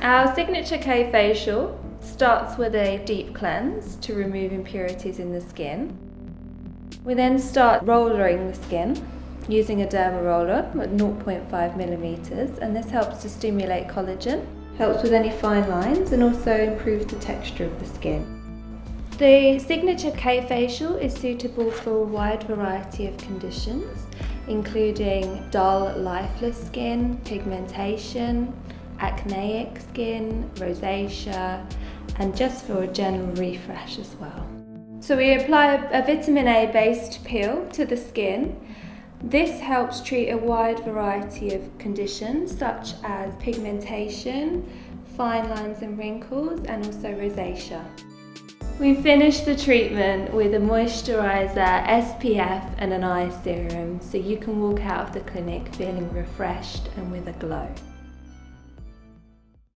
Our signature K facial starts with a deep cleanse to remove impurities in the skin. We then start rollering the skin using a derma roller at 0.5 millimeters, and this helps to stimulate collagen, helps with any fine lines, and also improves the texture of the skin. The signature K facial is suitable for a wide variety of conditions, including dull, lifeless skin, pigmentation, acneic skin, rosacea, and just for a general refresh as well. So we apply a vitamin A based peel to the skin. This helps treat a wide variety of conditions such as pigmentation, fine lines and wrinkles, and also rosacea. We finish the treatment with a moisturizer, SPF and an eye serum, so you can walk out of the clinic feeling refreshed and with a glow.